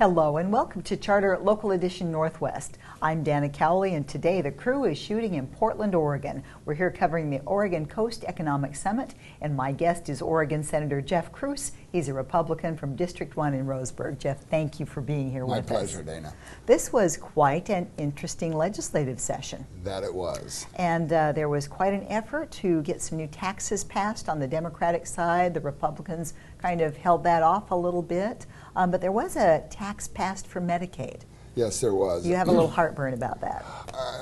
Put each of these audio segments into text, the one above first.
Hello and welcome to Charter Local Edition Northwest. I'm Dana Cowley, and today the crew is shooting in Portland, Oregon. We're here covering the Oregon Coast Economic Summit, and my guest is Oregon Senator Jeff Kruse. He's a Republican from District 1 in Roseburg. Jeff, thank you for being here with us. My pleasure, Dana. This was quite an interesting legislative session. That it was. And there was quite an effort to get some new taxes passed on the Democratic side. The Republicans kind of held that off a little bit. But there was a tax passed for Medicaid. Yes, there was. You have a little heartburn about that.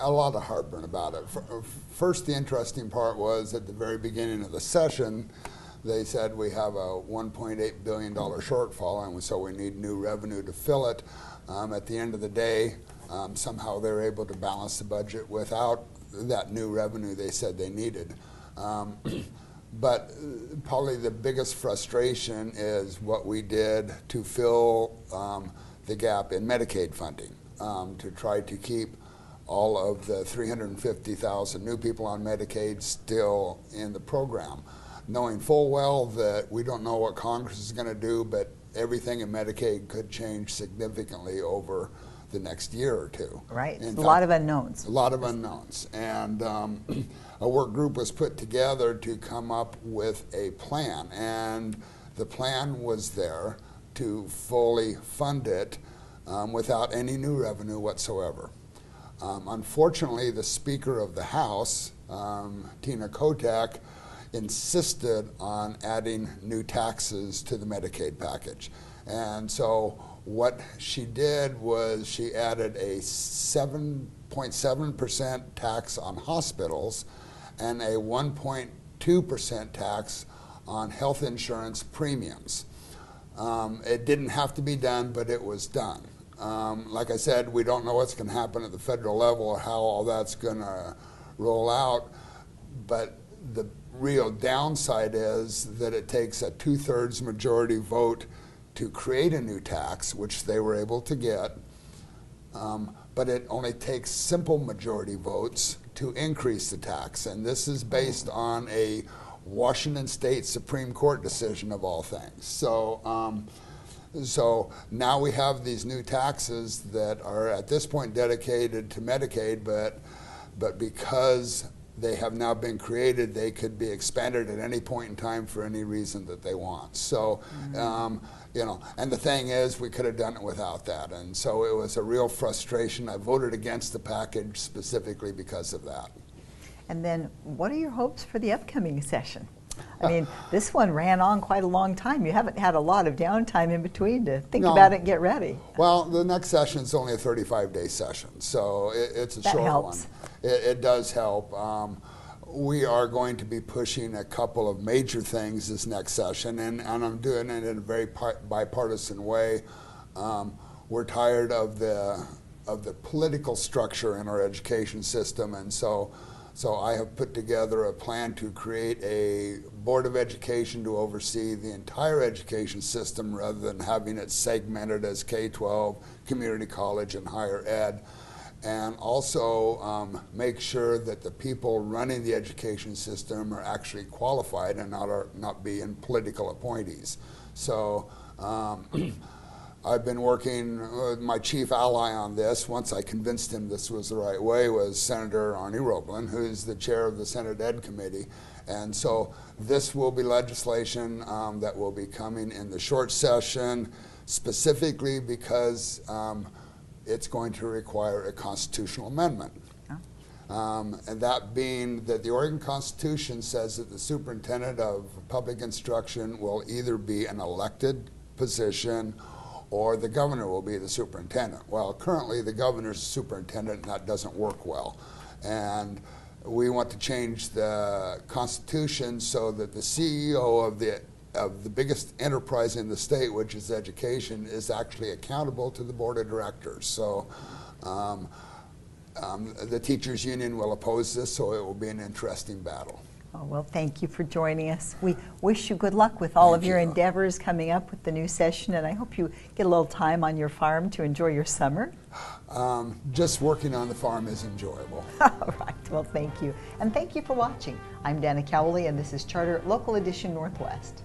A lot of heartburn about it. First, the interesting part was at the very beginning of the session, they said we have a $1.8 billion shortfall, and so we need new revenue to fill it. At the end of the day, somehow they were able to balance the budget without that new revenue they said they needed. But probably the biggest frustration is what we did to fill the gap in Medicaid funding, to try to keep all of the 350,000 new people on Medicaid still in the program, knowing full well that we don't know what Congress is going to do, but everything in Medicaid could change significantly over the next year or two. Right, a lot of unknowns. A lot of unknowns. And a work group was put together to come up with a plan. And the plan was there to fully fund it without any new revenue whatsoever. Unfortunately, the Speaker of the House, Tina Kotek, insisted on adding new taxes to the Medicaid package. And so what she did was she added a 7.7% tax on hospitals and a 1.2% tax on health insurance premiums. It didn't have to be done, but it was done. Like I said, we don't know what's going to happen at the federal level or how all that's going to roll out, but the real downside is that it takes a 2/3 majority vote to create a new tax, which they were able to get, but it only takes simple majority votes to increase the tax. And this is based on a Washington State Supreme Court decision of all things. So, so now we have these new taxes that are at this point dedicated to Medicaid, but because they have now been created, they could be expanded at any point in time for any reason that they want. So, you know, and the thing is, we could have done it without that. And so it was a real frustration. I voted against the package specifically because of that. And then what are your hopes for the upcoming session? I mean, this one ran on quite a long time. You haven't had a lot of downtime in between to think about it and get ready. Well, the next session is only a 35-day session, so it's a short one. It does help. We are going to be pushing a couple of major things this next session, and I'm doing it in a very bipartisan way. We're tired of the political structure in our education system, and so I have put together a plan to create a Board of Education to oversee the entire education system rather than having it segmented as K-12, community college, and higher ed. And also make sure that the people running the education system are actually qualified and not being political appointees. So I've been working with my chief ally on this. Once I convinced him this was the right way, was Senator Arnie Roeblen, who's the chair of the Senate Ed Committee. And so this will be legislation that will be coming in the short session, specifically because it's going to require a constitutional amendment. And that being that the Oregon Constitution says that the superintendent of public instruction will either be an elected position or the governor will be the superintendent. Well, currently the governor's the superintendent, and that doesn't work well. And we want to change the Constitution so that the CEO of the biggest enterprise in the state, which is education, is actually accountable to the board of directors. So the teachers union will oppose this, so it will be an interesting battle. Oh, well, thank you for joining us. We wish you good luck with all of your endeavors coming up with the new session, and I hope you get a little time on your farm to enjoy your summer. Just working on the farm is enjoyable. All right, well, thank you. And thank you for watching. I'm Dana Cowley, and this is Charter Local Edition Northwest.